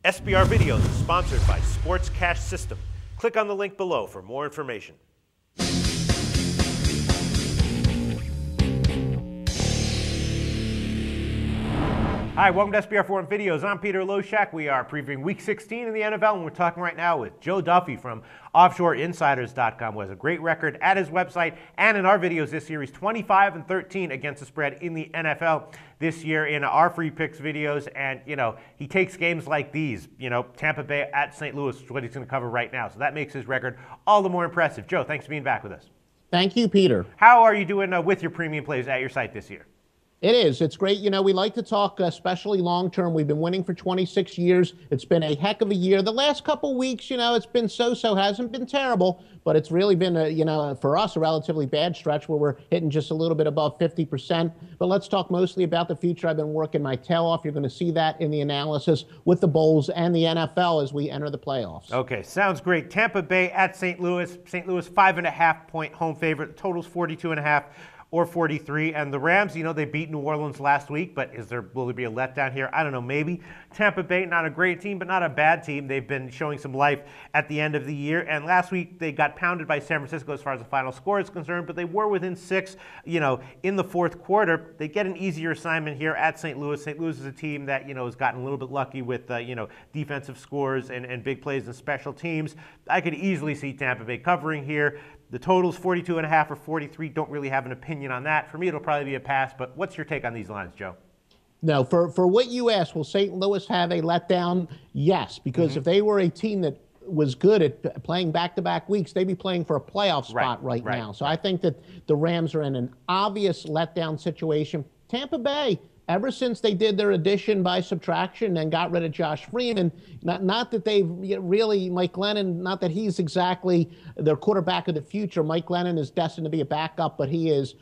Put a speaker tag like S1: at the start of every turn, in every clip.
S1: SBR Videos is sponsored by Sports Cash System. Click on the link below for more information. Hi, welcome to SBR Forum Videos. I'm Peter Loshak. We are previewing Week 16 in the NFL, and we're talking right now with Joe Duffy from OffshoreInsiders.com, who has a great record at his website and in our videos this year. He's 25-13 against the spread in the NFL this year in our free picks videos, and he takes games like these. Tampa Bay at St. Louis is what he's going to cover right now, so that makes his record all the more impressive. Joe, thanks for being back with us.
S2: Thank you, Peter.
S1: How are you doing with your premium plays at your site this year?
S2: It is. It's great. We like to talk, especially long-term. We've been winning for 26 years. It's been a heck of a year. The last couple weeks, it's been so-so. Hasn't been terrible, but it's really been, for us, a relatively bad stretch where we're hitting just a little bit above 50%. But let's talk mostly about the future. I've been working my tail off. You're going to see that in the analysis with the Bulls and the NFL as we enter the playoffs.
S1: Okay, sounds great. Tampa Bay at St. Louis. St. Louis 5.5-point home favorite. The total's 42.5. or 43, and the Rams, they beat New Orleans last week, but will there be a letdown here? I don't know, maybe. Tampa Bay, not a great team, but not a bad team. They've been showing some life at the end of the year, and last week they got pounded by San Francisco as far as the final score is concerned, but they were within 6, in the fourth quarter. They get an easier assignment here at St. Louis. St. Louis is a team that, has gotten a little bit lucky with, defensive scores and big plays and special teams. I could easily see Tampa Bay covering here. The total's 42.5 or 43. Don't really have an opinion on that. For me, it'll probably be a pass, but what's your take on these lines, Joe?
S2: No, for what you asked, will St. Louis have a letdown? Yes, because if they were a team that was good at playing back-to-back weeks, they'd be playing for a playoff spot right now. So I think that the Rams are in an obvious letdown situation. Tampa Bay, ever since they did their addition by subtraction and got rid of Josh Freeman, not that they've really, Mike Glennon, not that he's exactly their quarterback of the future. Mike Glennon is destined to be a backup, but he is,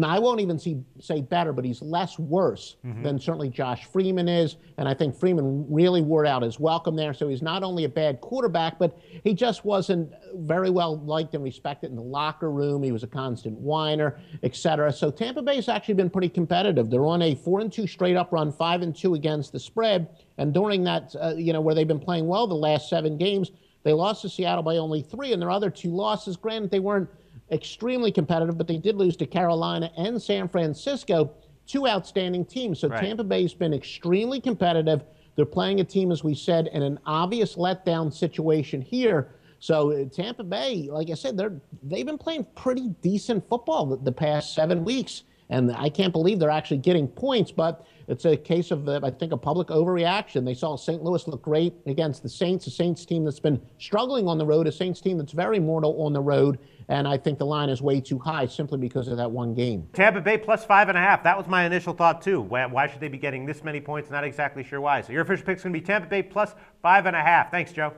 S2: I won't even say better, but he's less worse than certainly Josh Freeman is. And I think Freeman really wore out his welcome there. So he's not only a bad quarterback, but he just wasn't very well liked and respected in the locker room. He was a constant whiner, etc. So Tampa Bay's actually been pretty competitive. They're on a 4-2 straight up run, 5-2 against the spread. And during that, where they've been playing well the last 7 games, they lost to Seattle by only 3. And their other 2 losses, granted, they weren't extremely competitive, but they did lose to Carolina and San Francisco, 2 outstanding teams. So Tampa Bay's been extremely competitive. They're playing a team, as we said, in an obvious letdown situation here. So Tampa Bay, like I said, they've been playing pretty decent football the past 7 weeks. And I can't believe they're actually getting points, but it's a case of, I think, a public overreaction. They saw St. Louis look great against the Saints, a Saints team that's been struggling on the road, a Saints team that's very mortal on the road, and I think the line is way too high simply because of that one game.
S1: Tampa Bay plus 5.5. That was my initial thought, too. Why should they be getting this many points? Not exactly sure why. So your official pick's going to be Tampa Bay plus 5.5. Thanks, Joe.